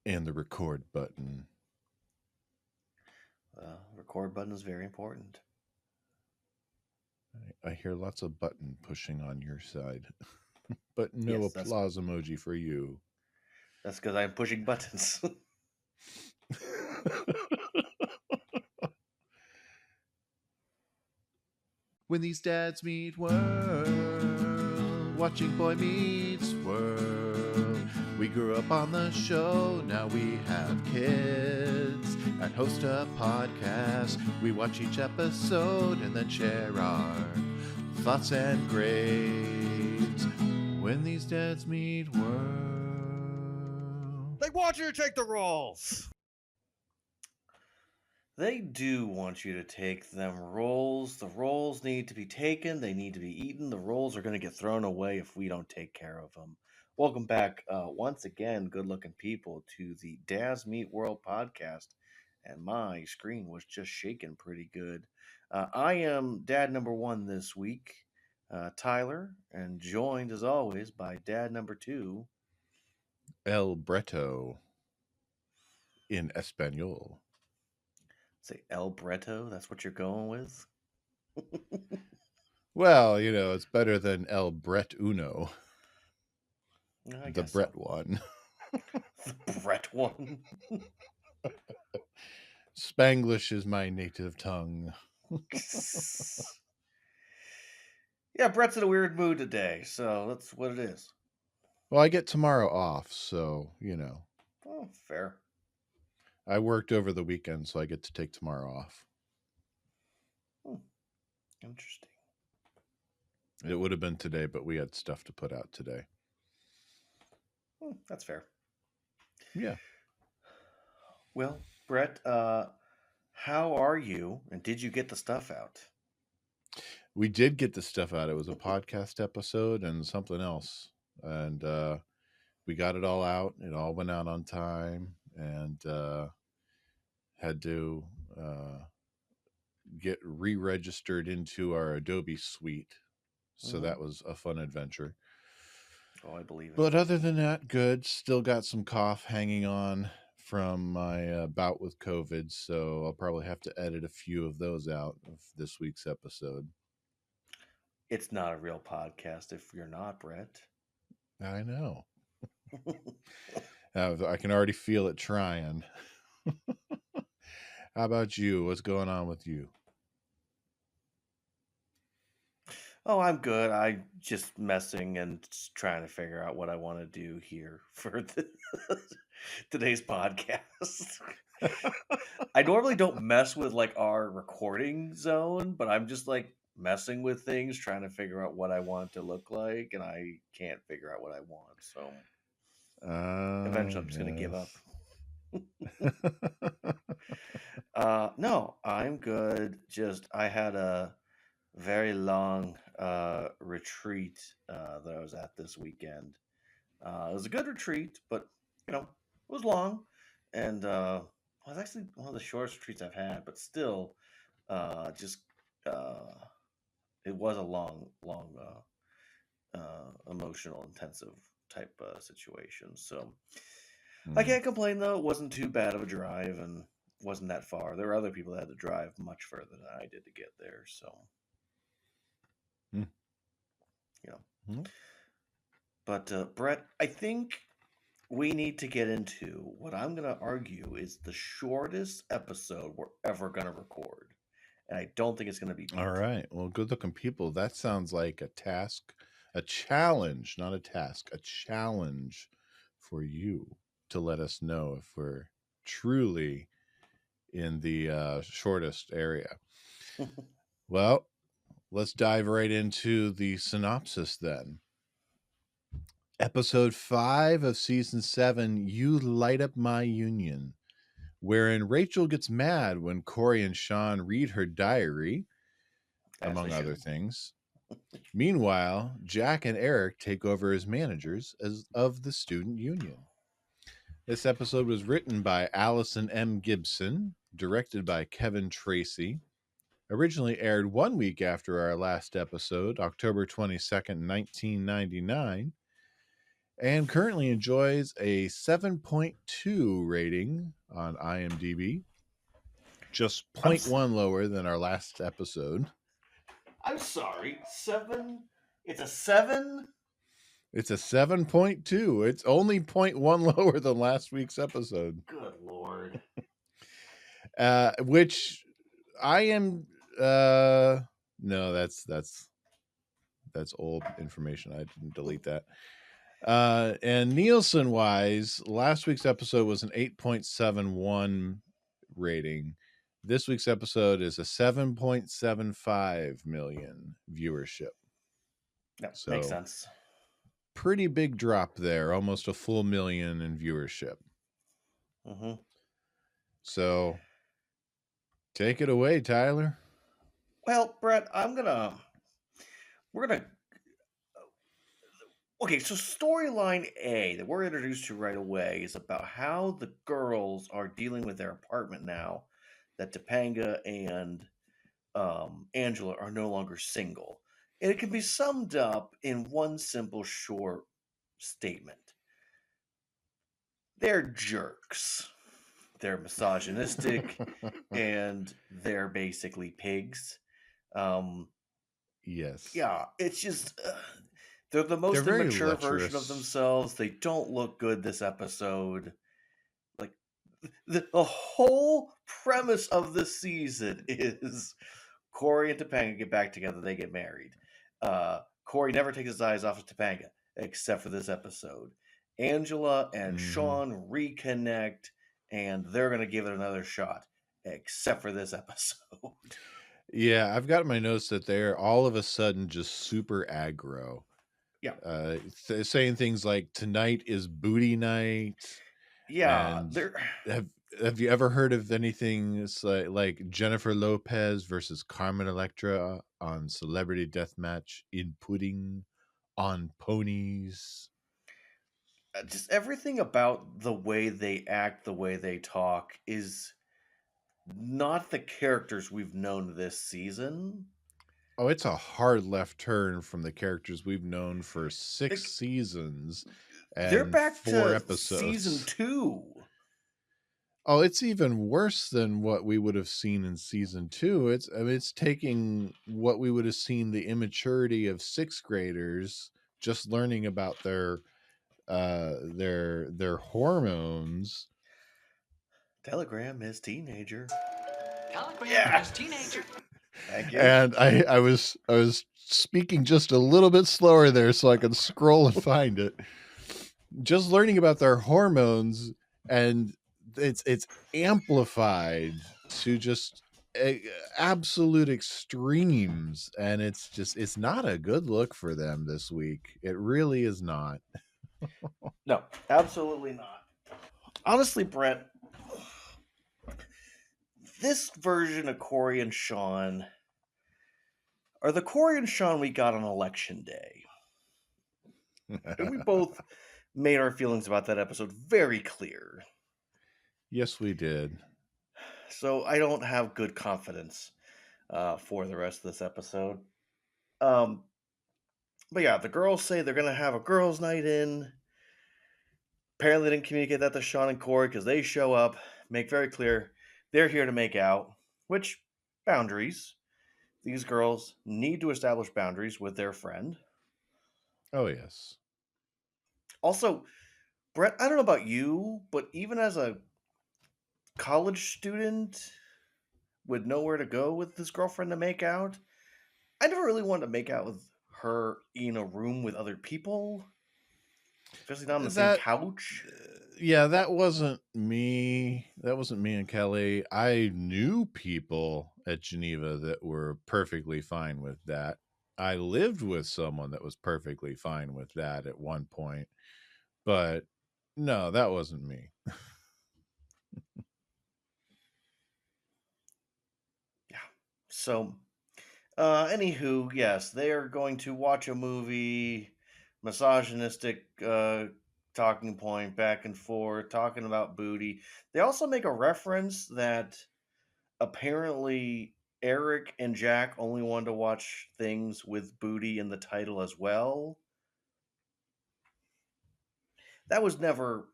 And the record button. Record button is very important. I hear lots of button pushing on your side, but no applause emoji for you. That's because I'm pushing buttons. When these dads meet world, watching Boy Meets World. We grew up on the show, now we have kids and host a podcast. We watch each episode and then share our thoughts and grades. When these dads meet world. They want you to take the roles. They do want you to take them rolls. The rolls need to be taken. They need to be eaten. The rolls are going to get thrown away if we don't take care of them. Welcome back once again, good-looking people, to the Dads Meet World podcast. And my screen was just shaking pretty good. I am dad number one this week, Tyler, and joined as always by dad number two, El Bretto in Espanol. Say El Bretto, that's what you're going with? Well, you know, it's better than El Bret Uno. The Brett so. one. The Brett one. Spanglish is my native tongue. Yeah, Brett's in a weird mood today, so that's what it is. Well, I get tomorrow off, so, you know. Oh, fair. I worked over the weekend, so I get to take tomorrow off. Interesting. It would have been today, but we had stuff to put out today. That's fair. Yeah. Well, Brett, how are you, and did you get the stuff out? We did get the stuff out. It was a podcast episode and something else. And we got it all out. It all went out on time, and had to get re-registered into our Adobe suite. So that was a fun adventure. Oh, I believe it. But other than that, good. Still got some cough hanging on from my bout with COVID, so I'll probably have to edit a few of those out of this week's episode. It's not a real podcast if you're not, Brett. I know. I can already feel it trying. How about you? What's going on with you? Oh, I'm good. I'm just messing and trying to figure out what I want to do here for today's podcast. I normally don't mess with like our recording zone, but I'm just like messing with things, trying to figure out what I want it to look like, and I can't figure out what I want. So eventually I'm just going to give up. No, I'm good. Just I had a very long retreat that I was at this weekend. It was a good retreat, but you know, it was long, and it was actually one of the shortest retreats I've had. But still, just it was a long, emotional, intensive type situation. So I can't complain though. It wasn't too bad of a drive, and wasn't that far. There were other people that had to drive much further than I did to get there. So. You know. But Brett, I think we need to get into what I'm going to argue is the shortest episode we're ever going to record. And I don't think it's going to be all right. Well, good looking people. That sounds like a task, a challenge, not a task, a challenge for you to let us know if we're truly in the shortest area. Well, let's dive right into the synopsis then. Episode 5 of season 7, You Light Up My Union, wherein Rachel gets mad when Cory and Shawn read her diary, among other things. Meanwhile, Jack and Eric take over as managers of the student union. This episode was written by Allison M. Gibson, directed by Kevin Tracy, originally aired 1 week after our last episode, October 22nd, 1999, and currently enjoys a 7.2 rating on IMDb, just I'm 0.1 lower than our last episode. I'm sorry, 7. It's a 7. It's a 7.2. It's only 0.1 lower than last week's episode. Good Lord. Which I am no, that's old information. I didn't delete that. And Nielsen wise, last week's episode was an 8.71 rating. This week's episode is a 7.75 million viewership. No, So makes sense. pretty big drop there, almost a full million in viewership. Mm-hmm. So take it away, Tyler. Well, Brett, we're gonna okay, so storyline A that we're introduced to right away is about how the girls are dealing with their apartment now that Topanga and Angela are no longer single. And it can be summed up in one simple short statement. They're jerks. They're misogynistic and they're basically pigs. Yes. Yeah, it's just they're the most very immature version of lecherous. themselves. They don't look good this episode. Like the whole premise of this season is Cory and Topanga get back together. They get married. Cory never takes his eyes off of Topanga except for this episode. Angela and Shawn reconnect, and they're going to give it another shot, except for this episode. Yeah, I've got in my notes that they're all of a sudden just super aggro. Yeah. Saying things like tonight is booty night. Yeah, And they're have you ever heard of anything like Jennifer Lopez versus Carmen Electra on Celebrity Deathmatch in pudding on ponies? just everything about the way they act, the way they talk is not the characters we've known this season. Oh, it's a hard left turn from the characters we've known for 6 Like, seasons they're and back 4 to season episodes. 2. Oh, it's even worse than what we would have seen in season 2. It's taking what we would have seen the immaturity of 6th graders just learning about their hormones. Telegram is teenager. Telegram is teenager. Thank you. And I was speaking just a little bit slower there so I could scroll and find it. Just learning about their hormones, and it's amplified to just absolute extremes, and it's not a good look for them this week. It really is not. No, absolutely not. Honestly, Brent, this version of Cory and Shawn are the Cory and Shawn we got on election day. And we both made our feelings about that episode very clear. Yes, we did. So I don't have good confidence for the rest of this episode. But yeah, the girls say they're going to have a girls' night in. Apparently, they didn't communicate that to Shawn and Cory because they show up, make very clear they're here to make out, which boundaries. These girls need to establish boundaries with their friend. Oh, yes. Also, Brett, I don't know about you, but even as a college student with nowhere to go with this girlfriend to make out, I never really wanted to make out with her in a room with other people, especially not on the same couch. Yeah, that wasn't me. That wasn't me and Kelly. I knew people at Geneva that were perfectly fine with that. I lived with someone that was perfectly fine with that at one point. But no, that wasn't me. Yeah. So, anywho, yes, they are going to watch a movie, misogynistic talking point back and forth, talking about booty. They also make a reference that apparently Eric and Jack only wanted to watch things with booty in the title as well. that was never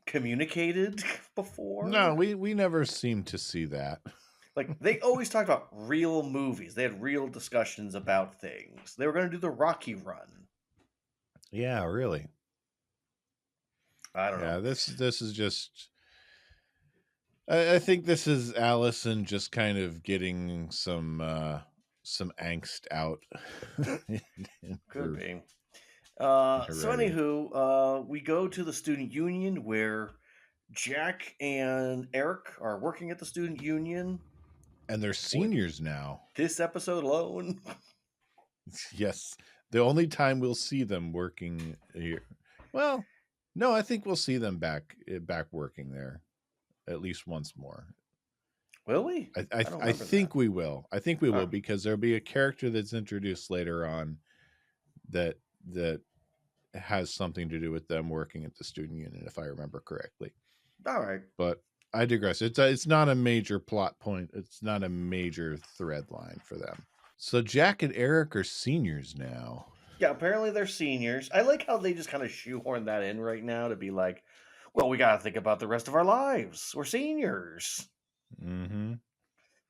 communicated before. No, we never seem to see that. Like, they always talked about real movies. They had real discussions about things. They were going to do the Rocky run. Yeah, really. I don't know. This is just. I think this is Allison just kind of getting some angst out. Could be. her So writing. anywho, we go to the student union where Jack and Eric are working at the student union. And they're seniors now. This episode alone. Yes. The only time we'll see them working here. Well, no, I think we'll see them back working there at least once more. Will we? I think we will. I think we will, because there'll be a character that's introduced later on that has something to do with them working at the student union, if I remember correctly. All right. But I digress. It's not a major plot point. It's not a major thread line for them. So Jack and Eric are seniors now. Yeah, apparently they're seniors. I like how they just kind of shoehorn that in right now to be like, well, we got to think about the rest of our lives. We're seniors. Mm-hmm.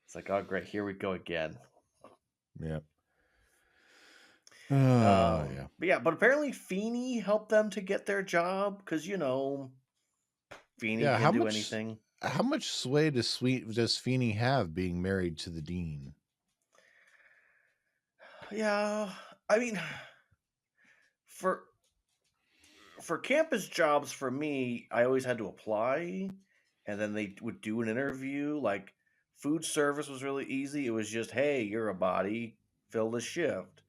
It's like, oh, great. Here we go again. Yep. Yeah. But apparently Feeny helped them to get their job because, Feeny can do anything. How much sway does Feeny have being married to the dean? Yeah, I mean, for campus jobs, for me, I always had to apply, and then they would do an interview. Like, food service was really easy. It was just, hey, you're a body, fill the shift.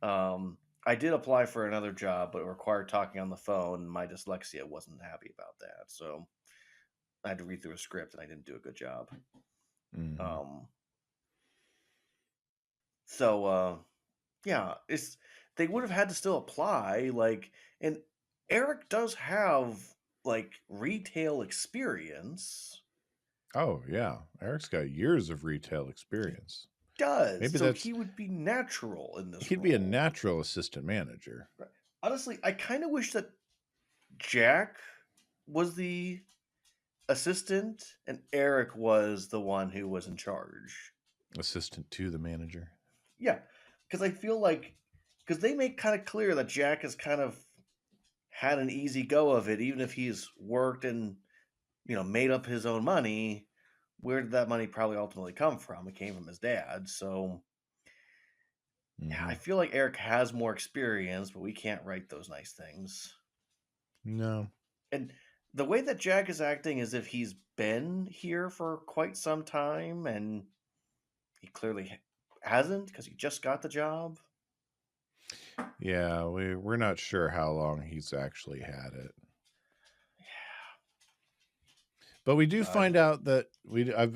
I did apply for another job, but it required talking on the phone. My dyslexia wasn't happy about that, so I had to read through a script, and I didn't do a good job. Mm-hmm. Yeah, they would have had to still apply, and Eric does have retail experience. Oh yeah, Eric's got years of retail experience. He would be natural in this. He'd be a natural assistant manager. Right. Honestly, I kind of wish that Jack was the assistant and Eric was the one who was in charge. Assistant to the manager. Yeah, because I feel like they make kind of clear that Jack has kind of had an easy go of it, even if he's worked and made up his own money. Where did that money probably ultimately come from? It came from his dad. So yeah, I feel like Eric has more experience, but we can't write those nice things. No. And the way that Jack is acting as if he's been here for quite some time, and he clearly hasn't because he just got the job. Yeah, we're not sure how long he's actually had it. Yeah. But we do find out that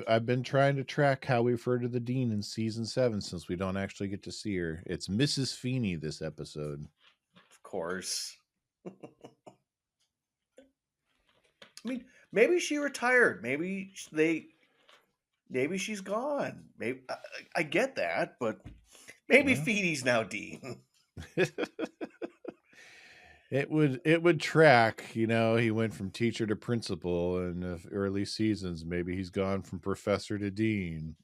I've been trying to track how we refer to the dean in season 7, since we don't actually get to see her. It's Mrs. Feeny this episode. Of course. I mean, maybe she retired. Maybe she's gone. Maybe I get that, but maybe Feeny's now dean. It would track, he went from teacher to principal in the early seasons. Maybe he's gone from professor to dean.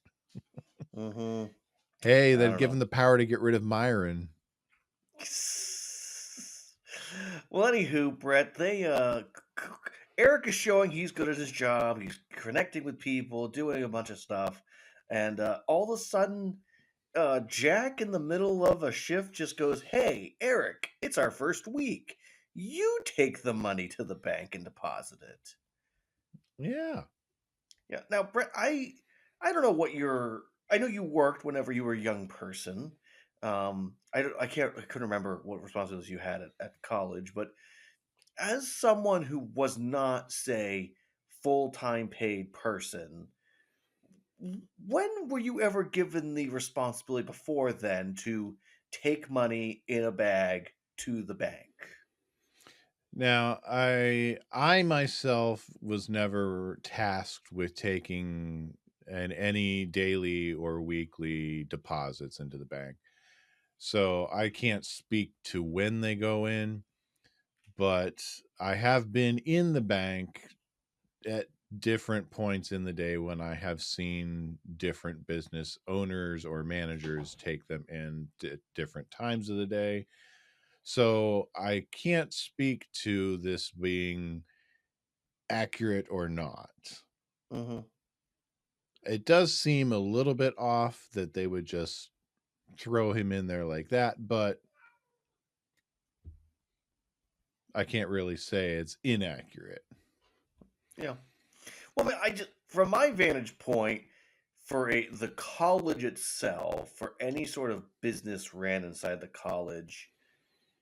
Mm-hmm. Hey, they've given the power to get rid of Myron. Well, anywho, Brett, Eric is showing he's good at his job. He's connecting with people, doing a bunch of stuff, and all of a sudden, Jack in the middle of a shift just goes, "Hey, Eric, it's our first week. You take the money to the bank and deposit it." Yeah. Yeah. Now, Brett, I don't know what I know you worked whenever you were a young person. I couldn't remember what responsibilities you had at college, but as someone who was not, say, full-time paid person, when were you ever given the responsibility before then to take money in a bag to the bank? Now, I myself was never tasked with taking any daily or weekly deposits into the bank. So I can't speak to when they go in, but I have been in the bank at different points in the day when I have seen different business owners or managers take them in at different times of the day. So I can't speak to this being accurate or not. Mm-hmm. It does seem a little bit off that they would just throw him in there like that, but I can't really say it's inaccurate. Yeah. Well, I just, from my vantage point, for the college itself, for any sort of business ran inside the college,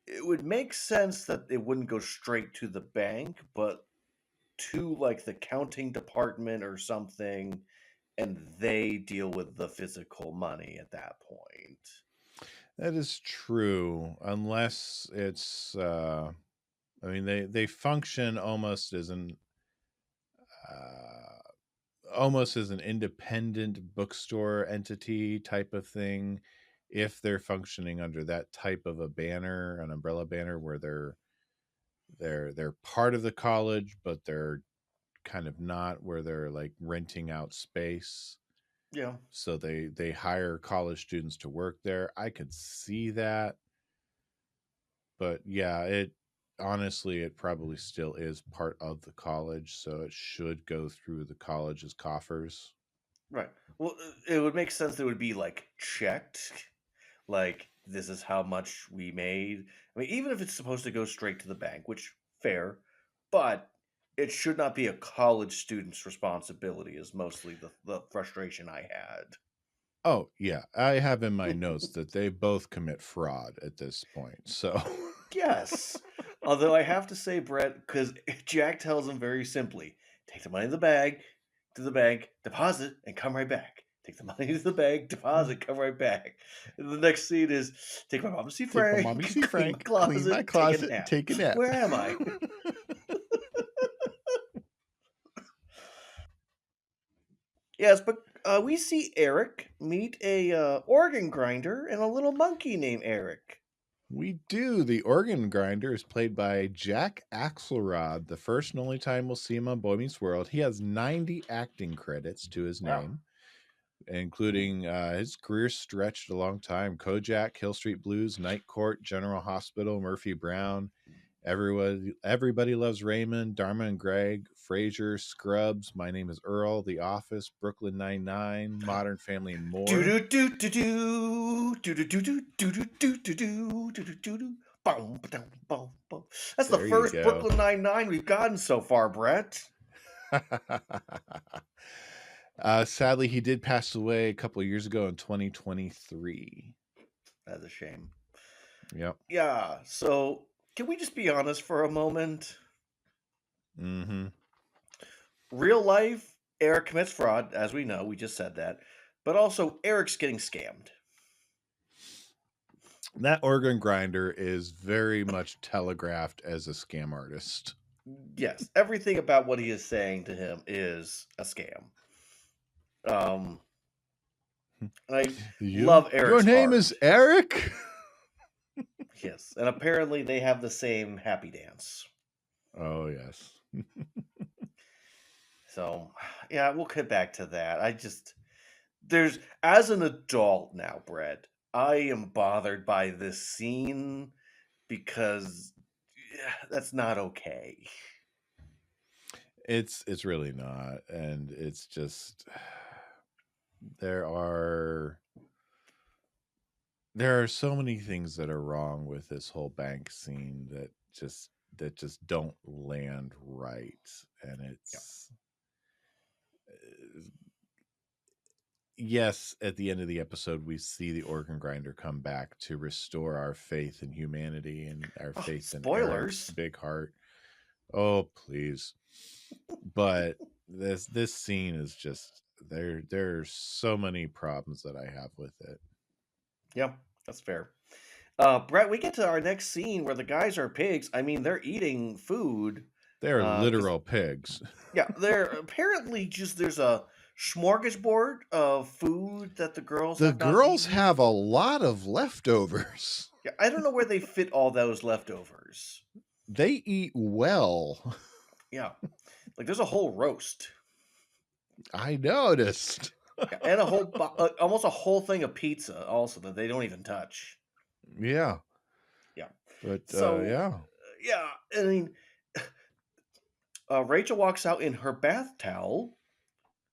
it would make sense that it wouldn't go straight to the bank, but to like the counting department or something, and they deal with the physical money at that point. That is true, unless it's I mean they function almost as an independent bookstore entity type of thing, if they're functioning under that type of a banner, an umbrella banner, where they're part of the college but they're kind of not, where they're like renting out space. Yeah. So they hire college students to work there. I could see that. But yeah, it honestly, it probably still is part of the college, so it should go through the college's coffers. Right. Well, it would make sense that it would be like checked, like this is how much we made. I mean, even if it's supposed to go straight to the bank, which fair, but it should not be a college student's responsibility. Is mostly the frustration I had. Oh, yeah. I have in my notes that they both commit fraud at this point. So, Yes. Although I have to say, Brett, because Jack tells him very simply, take the money in the bag to the bank, deposit, and come right back. Take the money to the bank, deposit, come right back. And the next scene is take my mom to see take my Frank, mommy to see Frank, clean my closet, take a nap. Where am I? Yes, but we see Eric meet a organ grinder and a little monkey named Eric. We do. The organ grinder is played by Jack Axelrod. The first and only time we'll see him on Boy Meets World. He has 90 acting credits to his name, including his career stretched a long time. Kojak, Hill Street Blues, Night Court, General Hospital, Murphy Brown, Everybody Loves Raymond, Dharma and Greg, Frasier, Scrubs, My Name is Earl, The Office, Brooklyn Nine-Nine, Modern Family, and more. That's the first Brooklyn Nine-Nine we've gotten so far, Brett. Sadly, he did pass away a couple of years ago in 2023. That's a shame. Yep. Yeah, so can we just be honest for a moment? Mm-hmm. Real life, Eric commits fraud, as we know. We just said that. But also, Eric's getting scammed. That organ grinder is very much telegraphed as a scam artist. Yes, everything about what he is saying to him is a scam. I love Eric's Your name heart. is Eric? Yes, and apparently they have the same happy dance. Oh, yes. So, yeah, we'll get back to that. As an adult now, Brett, I am bothered by this scene because that's not okay. It's really not, and it's just there are so many things that are wrong with this whole bank scene that just don't land right, and it's yes, at the end of the episode we see the organ grinder come back to restore our faith in humanity and our faith in Eric's big heart. Oh, please. But this scene is just there's so many problems that I have with it. Yeah, that's fair. Brett, we get to our next scene where the guys are pigs. I mean, they're eating food. They're literal pigs. Yeah, they're apparently there's a smorgasbord of food that the girls have a lot of leftovers. Yeah, I don't know where they fit all those leftovers. they eat well. Yeah. Like there's a whole roast. I noticed. Yeah, and a whole almost a whole thing of pizza also that they don't even touch. Yeah. Yeah. But So yeah. yeah, I mean, Rachel walks out in her bath towel,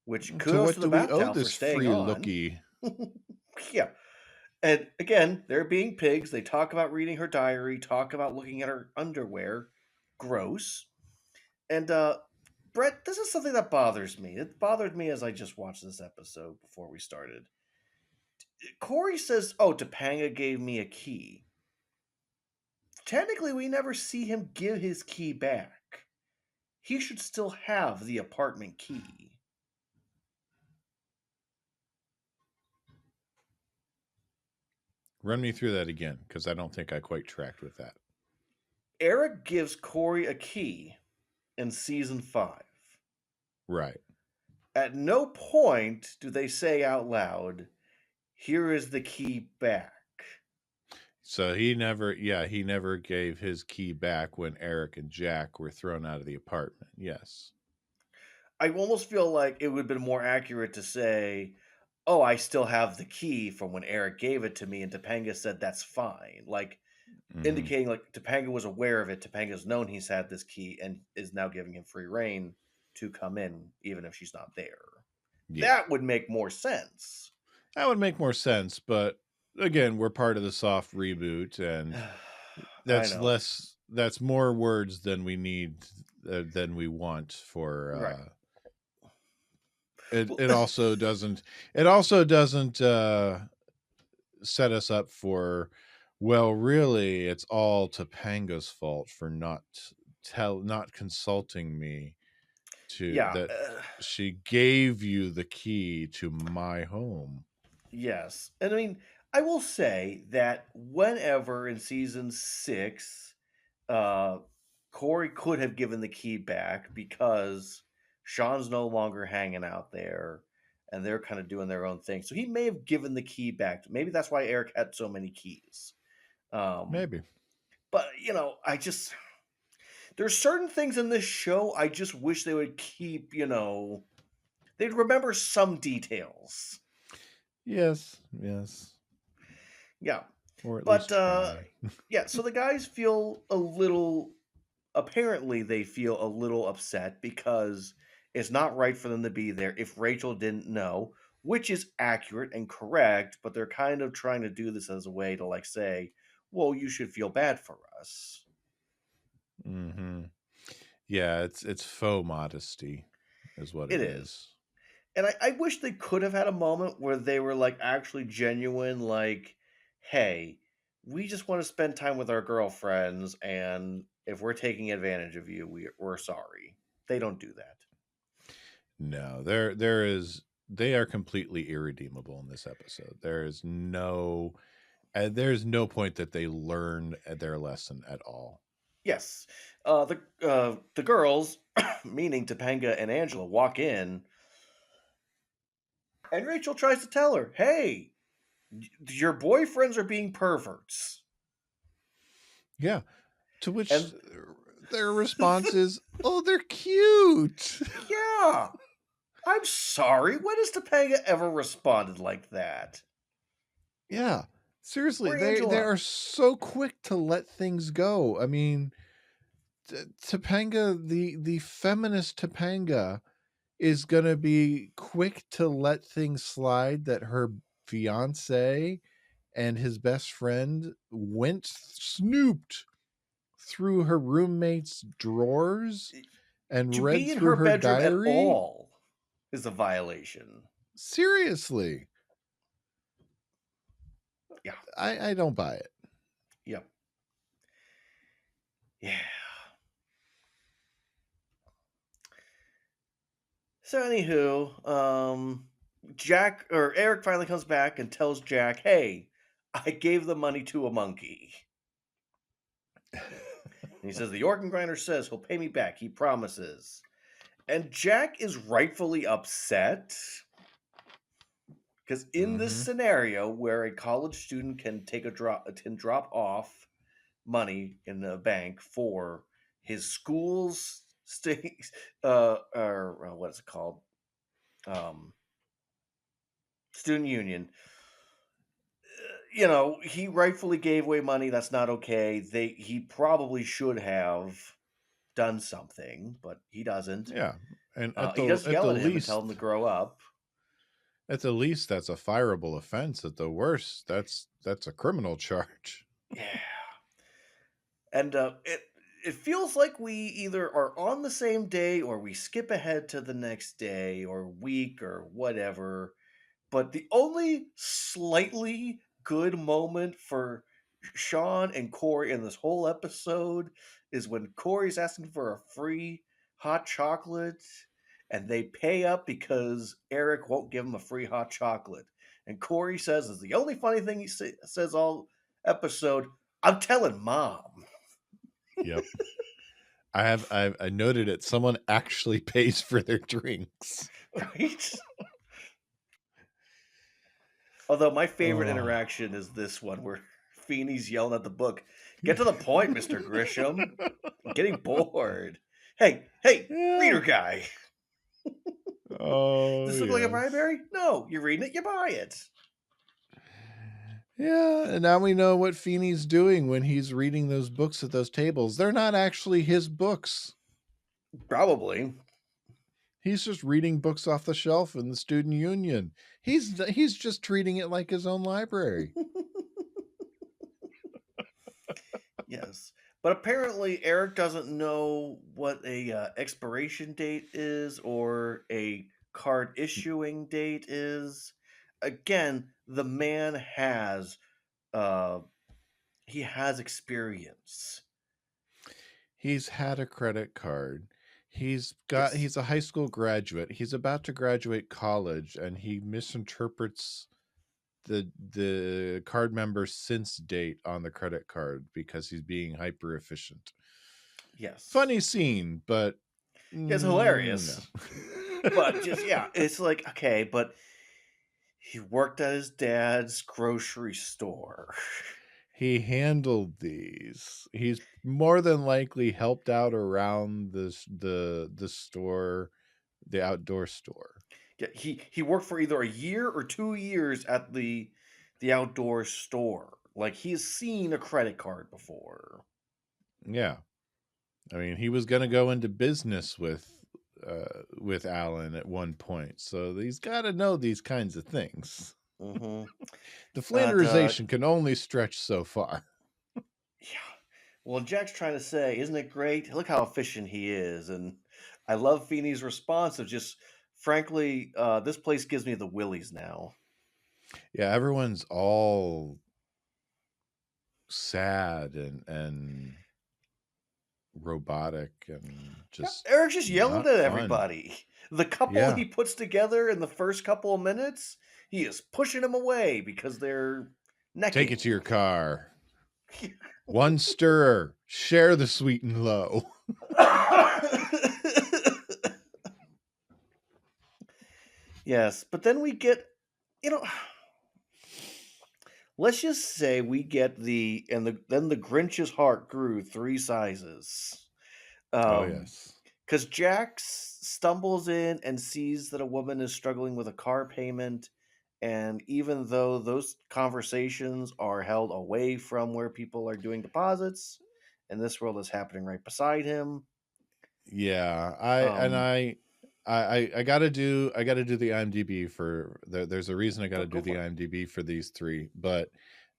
which So kudos what to the do we bath owe towel for this staying free on. looky? Yeah. And again, they're being pigs. They talk about reading her diary, talk about looking at her underwear. Gross. And Brett, this is something that bothers me. It bothered me as I just watched this episode before we started. Cory says, "Oh, Topanga gave me a key." Technically, we never see him give his key back. He should still have the apartment key. Run me through that again, because I don't think I quite tracked with that. Eric gives Cory a key in season 5. Right. At no point do they say out loud, "Here is the key back." So he never gave his key back when Eric and Jack were thrown out of the apartment. Yes. I almost feel like it would have been more accurate to say, "Oh, I still have the key from when Eric gave it to me," and Topanga said that's fine. Like, indicating like Topanga was aware of it. Topanga's known he's had this key and is now giving him free reign to come in, even if she's not there. Yeah. That would make more sense. That would make more sense, but again, we're part of the soft reboot, and that's more words than we need, than we want for. Right. It also doesn't set us up for, well, really, it's all Topanga's fault for not consulting me that she gave you the key to my home. Yes. And I mean, I will say that whenever in season 6, Cory could have given the key back because Shawn's no longer hanging out there and they're kind of doing their own thing. So he may have given the key back. Maybe that's why Eric had so many keys. Maybe. But, there's certain things in this show I just wish they would keep, they'd remember some details. Yes. Yeah. Or at least try. Yeah, so the guys apparently they feel a little upset because it's not right for them to be there if Rachel didn't know, which is accurate and correct, but they're kind of trying to do this as a way to say, well, you should feel bad for us. Mm-hmm. Yeah, it's faux modesty is what it is. And I wish they could have had a moment where they were actually genuine, hey, we just want to spend time with our girlfriends, and if we're taking advantage of you, we're sorry. They don't do that. No, they are completely irredeemable in this episode. There's no point that they learn their lesson at all. Yes. The girls, meaning Topanga and Angela, walk in, and Rachel tries to tell her, hey, your boyfriends are being perverts. Yeah. To which their response is, oh, they're cute. Yeah. I'm sorry. When has Topanga ever responded like that? Yeah. Seriously, they are so quick to let things go. I mean, Topanga, the feminist Topanga, is going to be quick to let things slide that her fiance and his best friend snooped through her roommate's drawers and to read be in through her bedroom diary at all is a violation. Seriously. Yeah. I don't buy it. Yep. Yeah. So anywho, Eric finally comes back and tells Jack, hey, I gave the money to a monkey. And he says, the organ grinder says he'll pay me back. He promises. And Jack is rightfully upset because in this scenario where a college student can drop off money in the bank for his school's or what is it called? Student union. He rightfully gave away money. That's not okay. He probably should have done something, but he doesn't. Yeah, and He does at the yell at him and tell least him to grow up. that's a fireable offense. At the worst, that's a criminal charge. Yeah, and it feels like we either are on the same day or we skip ahead to the next day or week or whatever. But the only slightly good moment for Shawn and Cory in this whole episode is when Cory's asking for a free hot chocolate and they pay up because Eric won't give him a free hot chocolate. And Cory says, is the only funny thing he says all episode, I'm telling mom. Yep. I noted it. Someone actually pays for their drinks. Right? Although my favorite Oh. interaction is this one where Feeny's yelling at the book. Get to the point, Mr. Grisham. I'm getting bored. Hey, Yeah. reader guy. Oh, Does this look like a Bradbury? No, you're reading it, you buy it. Yeah, and now we know what Feeny's doing when he's reading those books at those tables. They're not actually his books. Probably. He's just reading books off the shelf in the student union. He's just treating it like his own library. Yes. But apparently Eric doesn't know what a expiration date is or a card issuing date is. Again, the man has he has experience. He's had a credit card. He's Yes. a high school graduate. He's about to graduate college, and he misinterprets the card member's since date on the credit card because he's being hyper efficient. Yes. Funny scene, but it's hilarious. No. But just it's like, okay, but he worked at his dad's grocery store. He handled these. He's more than likely helped out around the store, the outdoor store. Yeah, he worked for either a year or 2 years at the outdoor store. Like, he's seen a credit card before. Yeah. I mean, he was going to go into business with Alan at one point. So he's got to know these kinds of things. Mm-hmm. The flanderization can only stretch so far. Yeah. Well, Jack's trying to say, isn't it great? Look how efficient he is. And I love Feeny's response of just, frankly, this place gives me the willies now. Yeah, everyone's all sad and robotic and just Eric's just yelling at fun. everybody. The couple he puts together in the first couple of minutes, he is pushing them away because they're necking. Take it to your car. One stirrer. Share the sweet and low. Yes, but then we get, let's just say we get then the Grinch's heart grew 3 sizes. Yes. Because Jack stumbles in and sees that a woman is struggling with a car payment. And even though those conversations are held away from where people are doing deposits, and this world is happening right beside him. Yeah, I gotta do the IMDb for there's a reason I gotta do the IMDb for these 3, but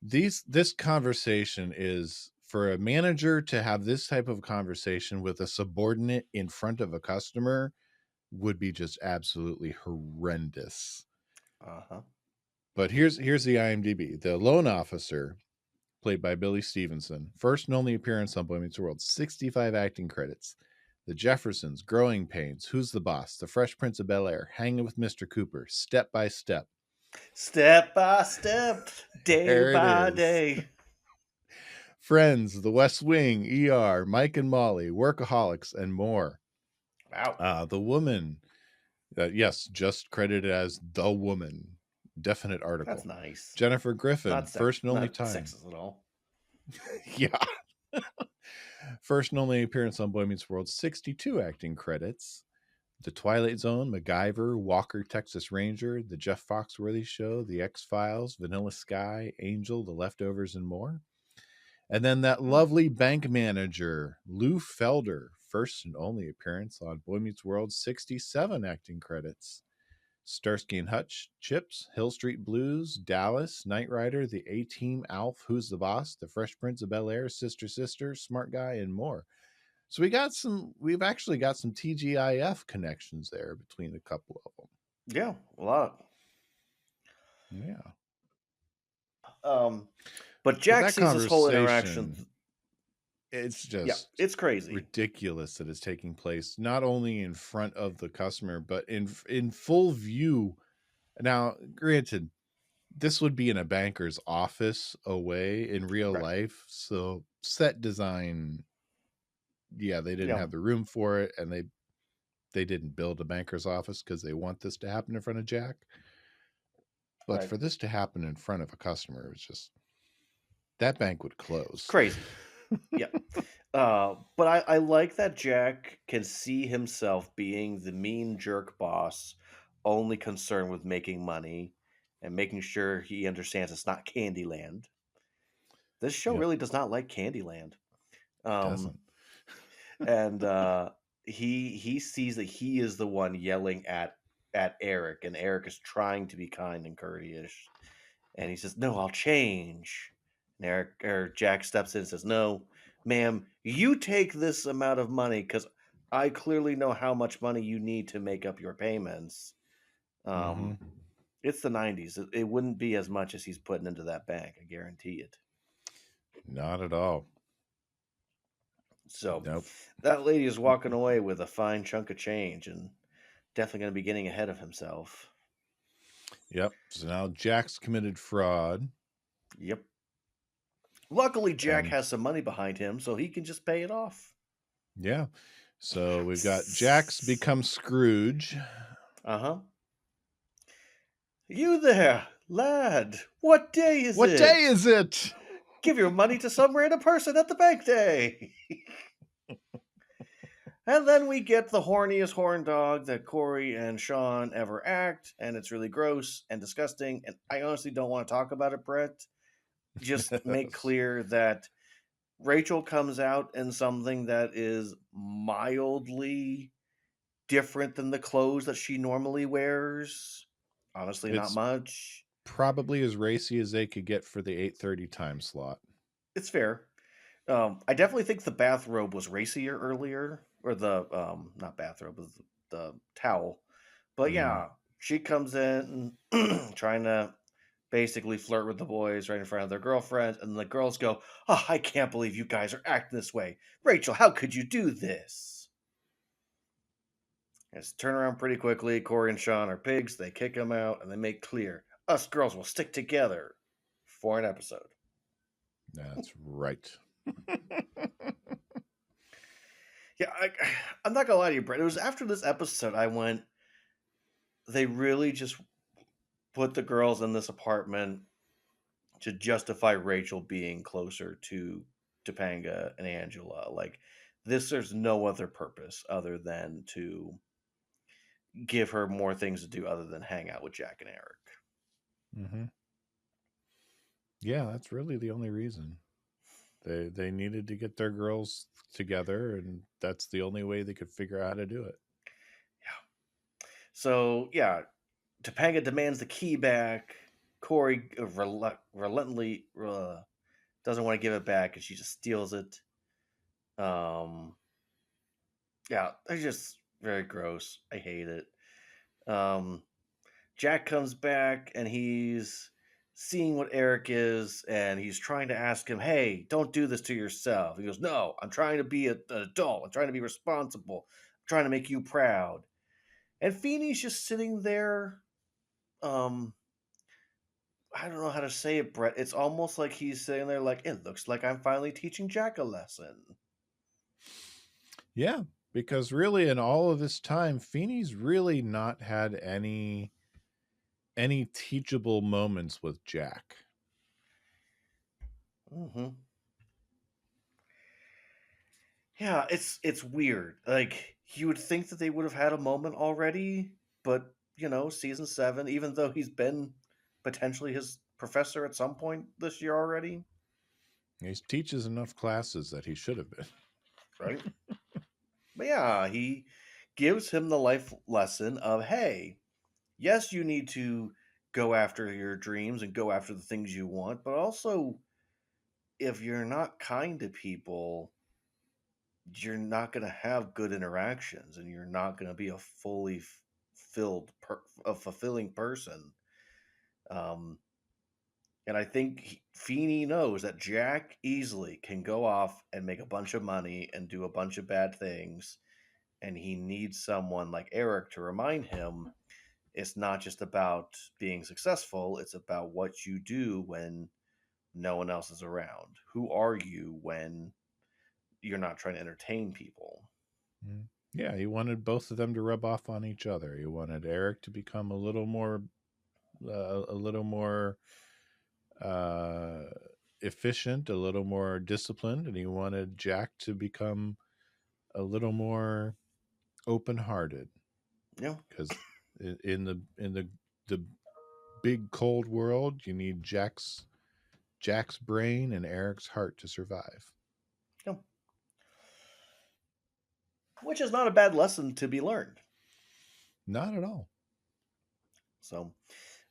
this conversation is for a manager to have this type of conversation with a subordinate in front of a customer would be just absolutely horrendous. But here's the IMDb. The loan officer, played by Billy Stevenson, first and only appearance on Boy Meets World, 65 acting credits. The Jeffersons, Growing Pains, Who's the Boss, The Fresh Prince of Bel-Air, Hanging with Mr. Cooper, Step by Step. Step by step, day by day. Friends, The West Wing, ER, Mike and Molly, Workaholics, and more. Wow. The Woman, yes, just credited as The Woman. Definite article. That's nice. Jennifer Griffin, first and only time. Sexist at all. Yeah. First and only appearance on Boy Meets World, 62 acting credits. The Twilight Zone, MacGyver, Walker, Texas Ranger, The Jeff Foxworthy Show, The X-Files, Vanilla Sky, Angel, The Leftovers, and more. And then that lovely bank manager, Lou Felder, first and only appearance on Boy Meets World, 67 acting credits. Starsky and Hutch, Chips, Hill Street Blues, Dallas, Knight Rider, The A-Team, Alf, Who's the Boss, The Fresh Prince of Bel-Air, Sister Sister, Smart Guy, and more. So we've actually got some TGIF connections there between a couple of them. Yeah, a lot. Yeah. But Jack that sees this whole interaction. conversation, it's just it's crazy. ridiculous that it's taking place not only in front of the customer, but in full view. Now, granted, this would be in a banker's office away in real life, so set design, they didn't have the room for it, and they didn't build a banker's office because they want this to happen in front of Jack. But for this to happen in front of a customer, it's just, that bank would close. Crazy. Yeah. But I like that Jack can see himself being the mean jerk boss, only concerned with making money and making sure he understands it's not Candyland. This show really does not like Candyland. Doesn't. And he sees that he is the one yelling at Eric, and Eric is trying to be kind and courteous, and he says, "No, I'll change." And Jack steps in and says, "No, ma'am, you take this amount of money because I clearly know how much money you need to make up your payments." It's the 90s. It wouldn't be as much as he's putting into that bank. I guarantee it. Not at all. So that lady is walking away with a fine chunk of change and definitely going to be getting ahead of himself. Yep. So now Jack's committed fraud. Yep. Luckily, Jack has some money behind him, so he can just pay it off. Yeah. So we've got Jack's become Scrooge. Uh-huh. You there, lad. What day is it? What day is it? Give your money to some random person at the bank day. And then we get the horniest horn dog that Cory and Shawn ever act, and it's really gross and disgusting, and I honestly don't want to talk about it, Brett. Just make clear that Rachel comes out in something that is mildly different than the clothes that she normally wears. Honestly, not much. Probably as racy as they could get for the 8:30 time slot. It's fair. I definitely think the bathrobe was racier earlier, or the not bathrobe, but the towel. But yeah, she comes in trying to basically flirt with the boys right in front of their girlfriends, and the girls go, "Oh, I can't believe you guys are acting this way. Rachel, how could you do this?" It's turn around pretty quickly. Cory and Shawn are pigs. They kick him out, and they make clear, us girls will stick together for an episode. That's right. Yeah, I'm not gonna lie to you, Brett. It was after this episode I went, they really just put the girls in this apartment to justify Rachel being closer to Topanga and Angela. Like, this, there's no other purpose other than to give her more things to do other than hang out with Jack and Eric. Yeah, that's really the only reason. They needed to get their girls together, and that's the only way they could figure out how to do it. Yeah. So, yeah, Topanga demands the key back. Cory reluctantly doesn't want to give it back, and she just steals it. Yeah, it's just very gross. I hate it. Jack comes back, and he's seeing what Eric is, and he's trying to ask him, "Hey, don't do this to yourself." He goes, "No, I'm trying to be an adult. I'm trying to be responsible. I'm trying to make you proud." And Feeny's just sitting there. I don't know how to say it, Brett. It's almost like he's sitting there like, it looks like I'm finally teaching Jack a lesson. Yeah, because really in all of this time, Feeny's really not had any teachable moments with Jack. Yeah, it's weird. Like, you would think that they would have had a moment already, but season 7, even though he's been potentially his professor at some point this year already, He teaches enough classes that he should have been. right? But yeah, he gives him the life lesson of, hey, yes, you need to go after your dreams and go after the things you want, but also if you're not kind to people, you're not going to have good interactions and you're not going to be a fully a fulfilling person. Um, and I think Feeny knows that Jack easily can go off and make a bunch of money and do a bunch of bad things. And he needs someone like Eric to remind him it's not just about being successful, it's about what you do when no one else is around. Who are you when you're not trying to entertain people? Yeah, he wanted both of them to rub off on each other. He wanted Eric to become a little more uh, efficient, a little more disciplined, and he wanted Jack to become a little more open-hearted. Yeah. Because in the big cold world, you need Jack's brain and Eric's heart to survive. Yeah. Which is not a bad lesson to be learned. Not at all. So,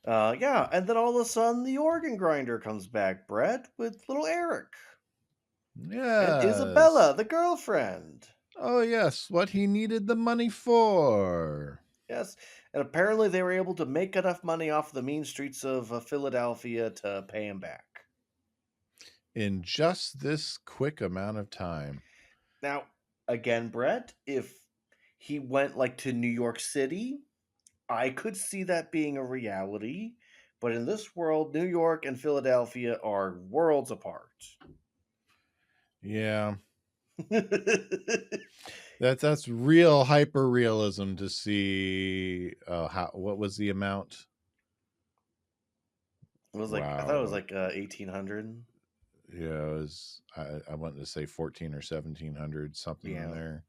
yeah, and then all of a sudden the organ grinder comes back, Brett, with little Eric. And Isabella, Yes. the girlfriend. Oh, yes. What he needed the money for. Yes, and apparently they were able to make enough money off the mean streets of Philadelphia to pay him back. In just this quick amount of time. Now, again, Brett, if he went like to New York City, I could see that being a reality. But in this world, New York and Philadelphia are worlds apart. Yeah. That's real hyper realism to see. What was the amount? It was like, I thought it was like 1800. Yeah, it was. I wanted to say 14 or 1700, something in there.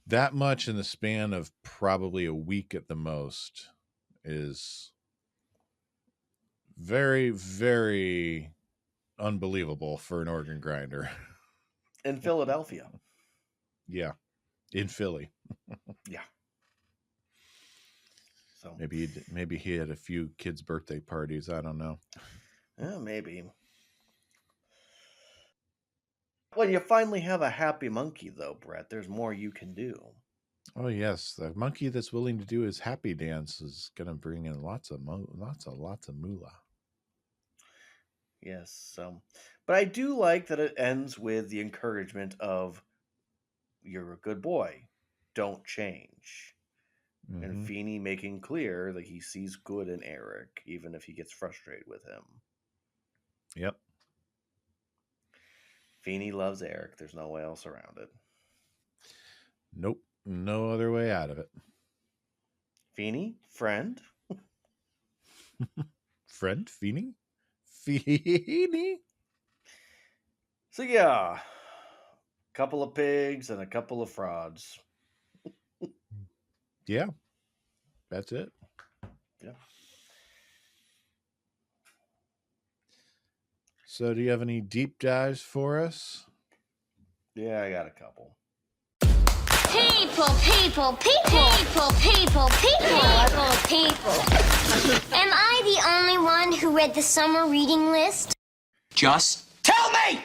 That much in the span of probably a week at the most is very, very unbelievable for an organ grinder. In Philadelphia. Yeah, in Philly. Yeah. So maybe he had a few kids' birthday parties. I don't know. Yeah, maybe. When you finally have a happy monkey, though, Brett, there's more you can do. Oh yes, the monkey that's willing to do his happy dance is going to bring in lots of moolah. Yes, but I do like that it ends with the encouragement of "You're a good boy, don't change," and Feeny making clear that he sees good in Eric, even if he gets frustrated with him. Yep. Feeny loves Eric. There's no way else around it. Nope, no other way out of it. Feeny, friend. Friend, Feeny? Feeny? So yeah, couple of pigs and a couple of frauds. Yeah, that's it. Yeah. So do you have any deep dives for us? Yeah, I got a couple. People. Am I the only one who read the summer reading list? Just tell me!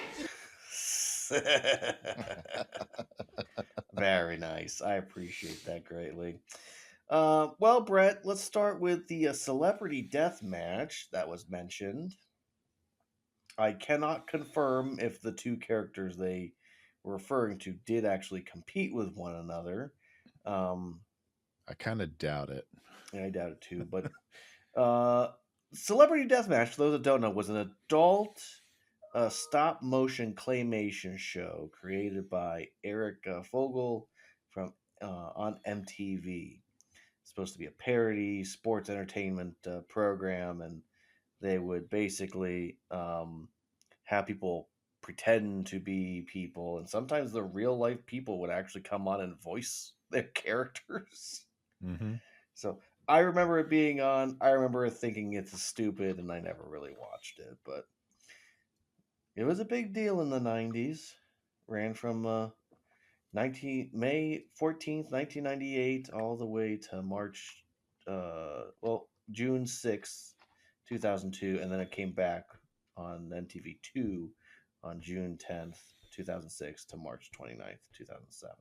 Very nice. I appreciate that greatly. Well, Brett, let's start with the celebrity death match that was mentioned. I cannot confirm if the two characters they were referring to did actually compete with one another. I kind of doubt it. Yeah, I doubt it too. But Celebrity Deathmatch, for those that don't know, was an adult stop motion claymation show created by Eric Fogel from on MTV. It's supposed to be a parody sports entertainment program, and they would basically have people pretend to be people, and sometimes the real life people would actually come on and voice their characters. Mm-hmm. So I remember it being on. I remember thinking it's stupid, and I never really watched it, but it was a big deal in the 90s. Ran from May 14th, 1998, all the way to June 6th, 2002, and then it came back on NTV2 on June 10th, 2006 to March 29th, 2007.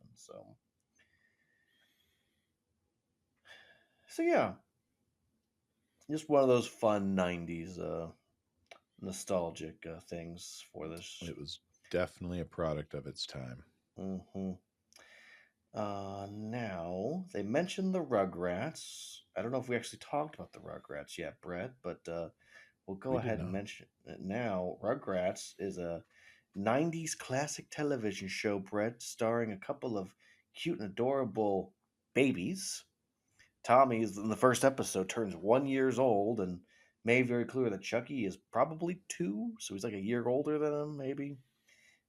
So yeah, just one of those fun 90s nostalgic things for this. It was definitely a product of its time. Mm-hmm. Now they mentioned the Rugrats. I don't know if we actually talked about the Rugrats yet, Brett, but we'll go We did ahead and not. mention it now. Rugrats is a 90s classic television show, Brett, starring a couple of cute and adorable babies. Tommy is in the first episode turns 1 year old and made very clear that Chucky is probably 2, so he's like a year older than him, maybe.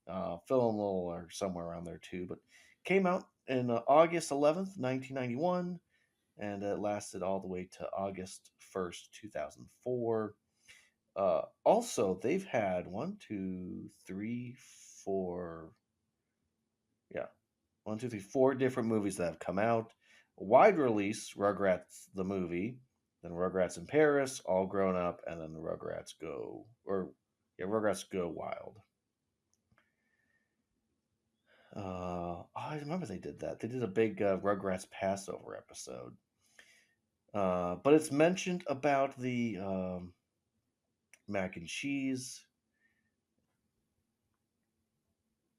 Phil and Lil are somewhere around there too, but came out in August 11th, 1991, and it lasted all the way to August 1st, 2004. Also, they've had 1, 2, 3, 4, yeah, 1, 2, 3, 4 different movies that have come out. A wide release, Rugrats the movie, then Rugrats in Paris, All Grown Up, and then Rugrats Go Wild. I remember they did that. They did a big Rugrats Passover episode. But it's mentioned about the mac and cheese.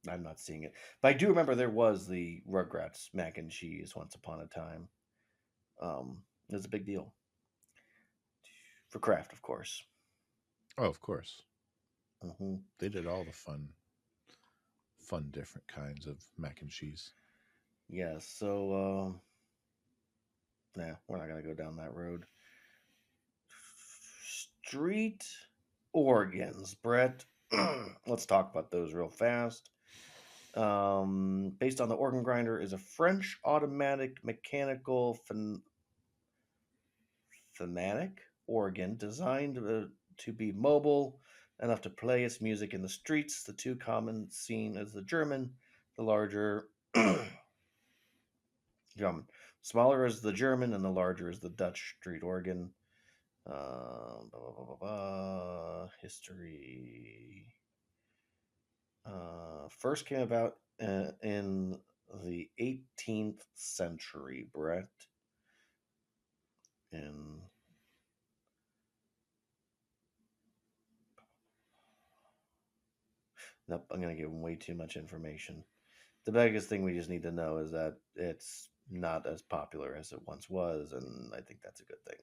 I'm not seeing it. But I do remember there was the Rugrats mac and cheese once upon a time. It was a big deal. For Kraft, of course. Oh, of course. Mm-hmm. They did all the fun different kinds of mac and cheese. Yeah, so we're not gonna go down that road. Street organs, Brett. Let's talk about those real fast. Based on the organ grinder is a French automatic mechanical phonemic organ designed to be mobile enough to play its music in the streets. The two common seen as the German, the larger German. Smaller is the German, and the larger is the Dutch street organ. History. First came about in the 18th century, Brett. And nope, I'm going to give them way too much information. The biggest thing we just need to know is that it's not as popular as it once was, and I think that's a good thing.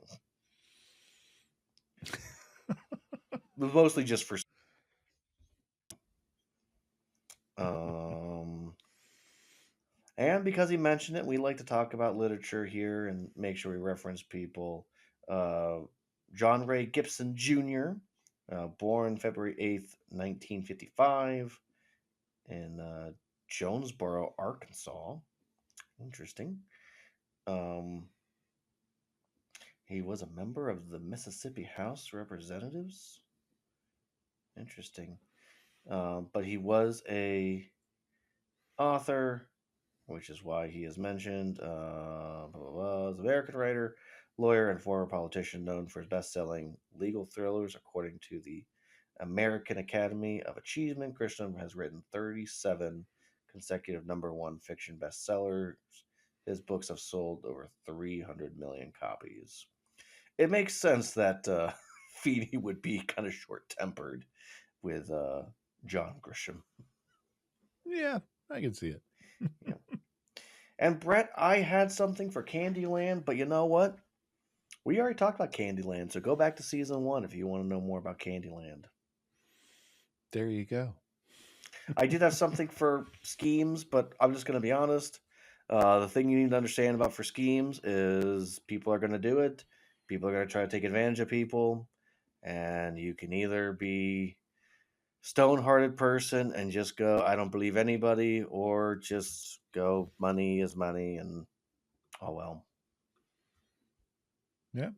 Mostly just for and because he mentioned it, we like to talk about literature here and make sure we reference people. John Ray Gibson Jr., born February 8th, 1955, in Jonesboro, Arkansas. Interesting. He was a member of the Mississippi House of Representatives. Interesting. But he was a author, which is why he is mentioned. As an American writer, lawyer, and former politician known for his best-selling legal thrillers, according to the American Academy of Achievement. Grisham has written 37 consecutive #1 fiction bestsellers. His books have sold over 300 million copies. It makes sense that Feeny would be kind of short-tempered with John Grisham. Yeah, I can see it. Yeah. And Brett, I had something for Candyland, but you know what? We already talked about Candyland, so go back to season 1 if you want to know more about Candyland. There you go. I did have something for Schemes, but I'm just going to be honest. The thing you need to understand about for Schemes is people are going to do it. People are going to try to take advantage of people. And you can either be stone-hearted person and just go, I don't believe anybody, or just go, money is money, and oh well. Yeah.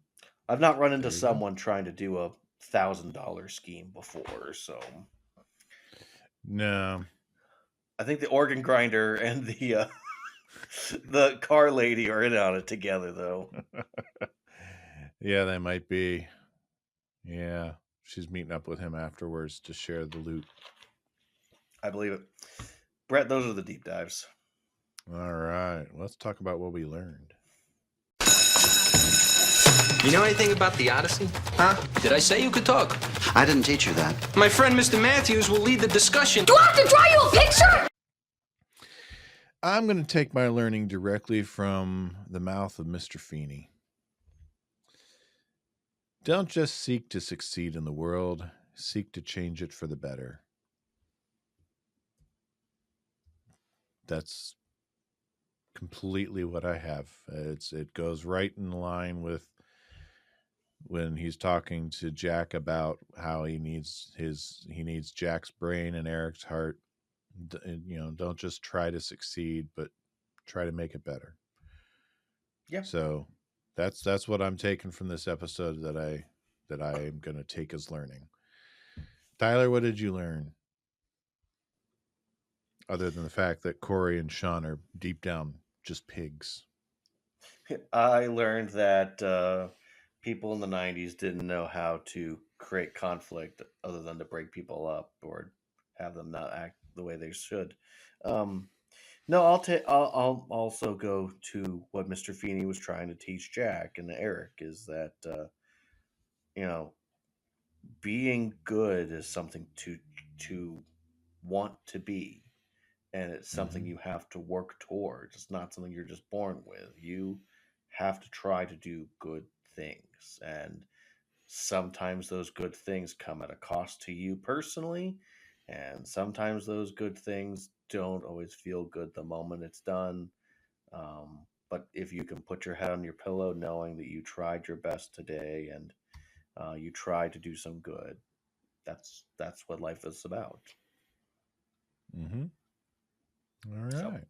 I've not run into There you go. someone trying to do a $1,000 scheme before, so No. I think the organ grinder and the car lady are in on it together, though. Yeah, they might be. Yeah. She's meeting up with him afterwards to share the loot. I believe it. Brett, those are the deep dives. All right. Let's talk about what we learned. You know anything about the Odyssey? Huh? Did I say you could talk? I didn't teach you that. My friend Mr. Matthews will lead the discussion. Do I have to draw you a picture? I'm going to take my learning directly from the mouth of Mr. Feeny. Don't just seek to succeed in the world, seek to change it for the better. That's completely what I have. It goes right in line with when he's talking to Jack about how he needs Jack's brain and Eric's heart. Don't just try to succeed, but try to make it better. Yeah. So that's what I'm taking from this episode that I am going to take as learning. Tyler, what did you learn? Other than the fact that Cory and Shawn are deep down just pigs. I learned that people in the 90s didn't know how to create conflict other than to break people up or have them not act the way they should. No, I'll also go to what Mr. Feeny was trying to teach Jack and Eric is that you know being good is something to want to be, and it's something you have to work towards. It's not something you're just born with. You have to try to do good things, and sometimes those good things come at a cost to you personally, and sometimes those good things don't always feel good the moment it's done. But if you can put your head on your pillow knowing that you tried your best today and you tried to do some good, that's what life is about. Mm-hmm. All right. So.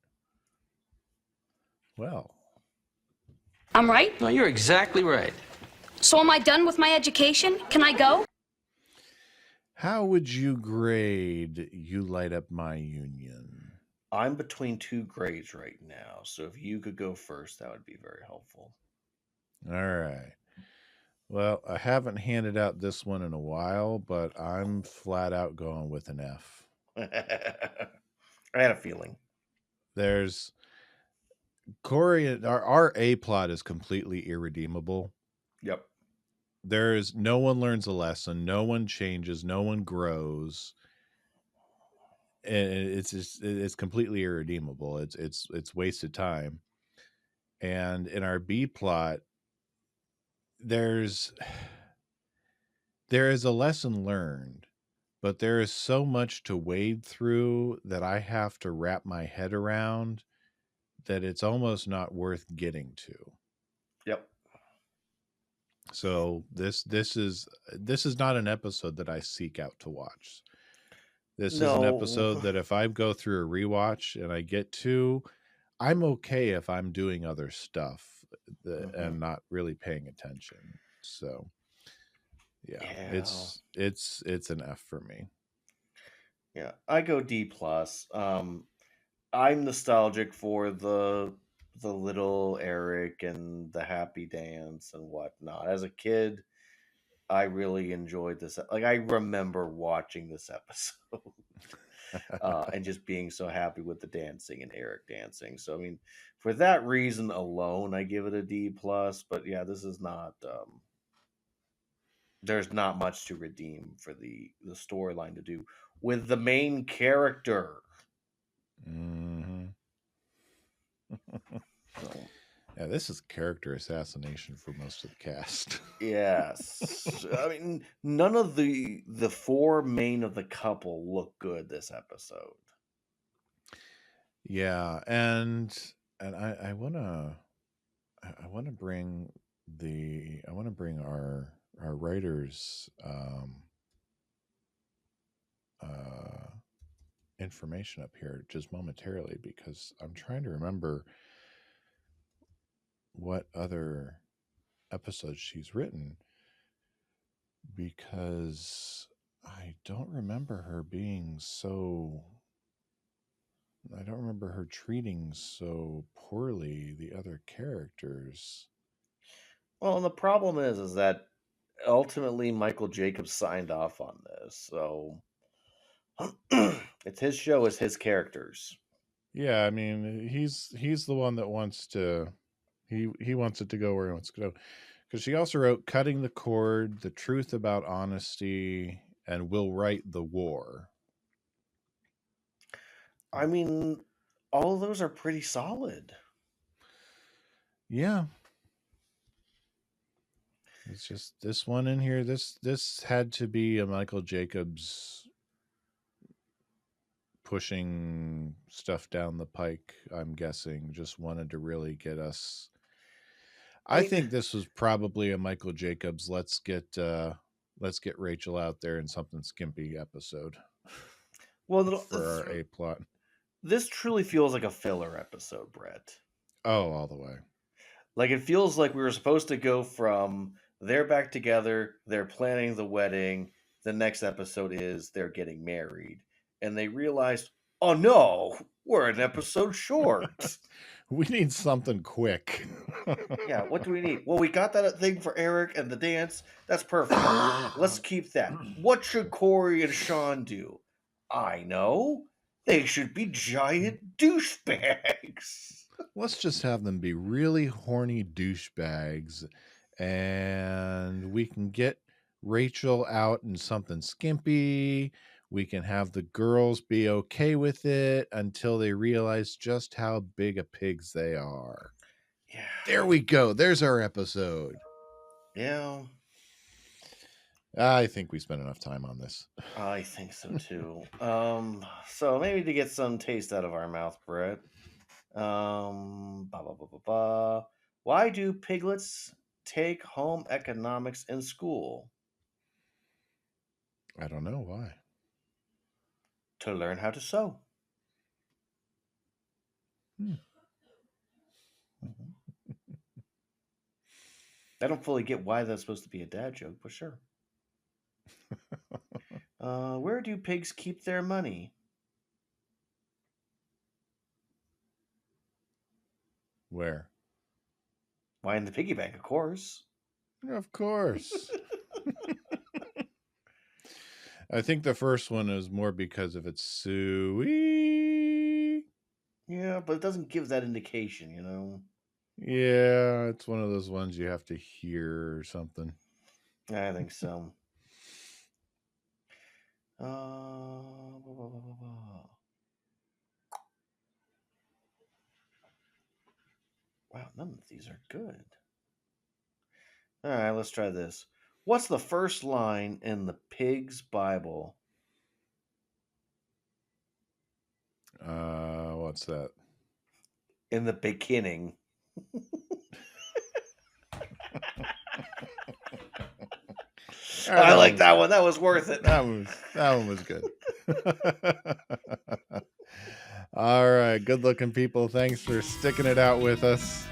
Well, I'm right? No, you're exactly right. So am I done with my education? Can I go? how would you grade You Light Up My Union? I'm between two grades right now, so if you could go first, that would be very helpful. All right. Well, I haven't handed out this one in a while, but I'm flat out going with an F. I had a feeling. There's Cory, our A plot is completely irredeemable. Yep. There's no one learns a lesson, no one changes, no one grows. And it's completely irredeemable. It's wasted time. And in our B plot, there is a lesson learned, but there is so much to wade through that I have to wrap my head around that it's almost not worth getting to. Yep. So this is not an episode that I seek out to watch. This is an episode that if I go through a rewatch and I get to, I'm okay if I'm doing other stuff and not really paying attention. So yeah. It's an F for me. Yeah, I go D plus. I'm nostalgic for the little Eric and the happy dance and whatnot. As a kid, I really enjoyed this. Like I remember watching this episode and just being so happy with the dancing and Eric dancing. So I mean, for that reason alone, I give it a D plus. But yeah, this is not. There's not much to redeem for the storyline to do with the main character. Mm-hmm. So, yeah, this is character assassination for most of the cast. yes, I mean none of the four main of the couple look good this episode. Yeah, and I wanna bring our writers information up here just momentarily because I'm trying to remember what other episodes she's written, because I don't remember her being so... I don't remember her treating so poorly the other characters. Well, and the problem is that ultimately Michael Jacobs signed off on this, so it's his show, it's his characters. Yeah, I mean, he's the one that wants to... He wants it to go where he wants to go. Because she also wrote Cutting the Cord, The Truth About Honesty, and Will Write the War. I mean, all of those are pretty solid. Yeah. It's just this one in here. This had to be a Michael Jacobs pushing stuff down the pike, I'm guessing. Just wanted to really get us... I think this was probably a Michael Jacobs let's get Rachel out there in something skimpy episode. Well, for our A plot. This truly feels like a filler episode, Brett. Oh, all the way. Like, it feels like we were supposed to go from they're back together, they're planning the wedding, the next episode is they're getting married, and they realized, oh no, we're an episode short. We need something quick. Yeah, what do we need? Well, we got that thing for Eric and the dance. That's perfect. Let's keep that. What should Cory and Shawn do? I know. They should be giant douchebags. Let's just have them be really horny douchebags, and we can get Rachel out in something skimpy. We can have the girls be okay with it until they realize just how big of pigs they are. Yeah. There we go. There's our episode. Yeah. I think we spent enough time on this. I think so too. So maybe to get some taste out of our mouth, Brett. Why do piglets take home economics in school? I don't know why. To learn how to sew. I don't fully get why that's supposed to be a dad joke, but sure. Where do pigs keep their money? Where? Why, in the piggy bank, of course. Of course. I think the first one is more because of its suey. Yeah, but it doesn't give that indication, you know? Yeah, it's one of those ones you have to hear or something. I think so. Wow, none of these are good. All right, let's try this. What's the first line in the Pig's Bible? What's that? In the beginning. I like that one. That was worth it. That one was good. All right, good looking people. Thanks for sticking it out with us.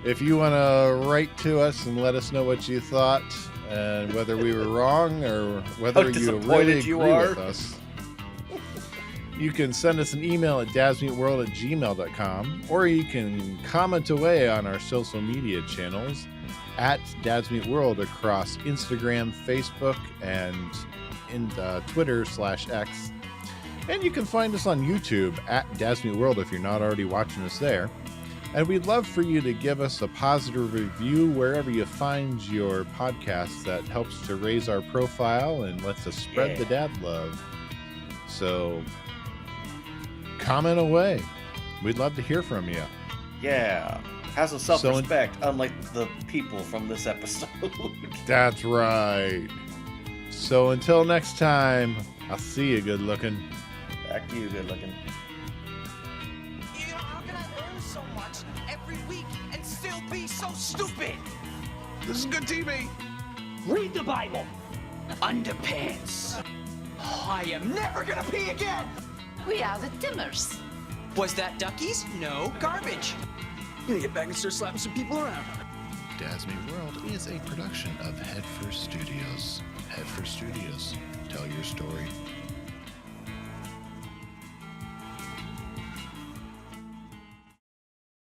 If you want to write to us and let us know what you thought and whether we were wrong or whether you really agree with us, you can send us an email at dadsmeetworld@gmail.com, or you can comment away on our social media channels at dadsmeetworld across Instagram, Facebook, and in Twitter/X. And you can find us on YouTube at dadsmeetworld if you're not already watching us there. And we'd love for you to give us a positive review wherever you find your podcast. That helps to raise our profile and lets us spread the dad love. So comment away. We'd love to hear from you. Yeah. Have some self-respect, unlike the people from this episode. That's right. So until next time, I'll see you good looking. Back to you, good looking. How can I learn so much every week and still be so stupid? This is good TV. Read the Bible. Underpants. Oh, I am never gonna pee again! We are the Timmers. Was that duckies? No, garbage. I'm gonna get back and start slapping some people around. Dads Meet World is a production of Headfirst Studios. Headfirst Studios. Tell your story.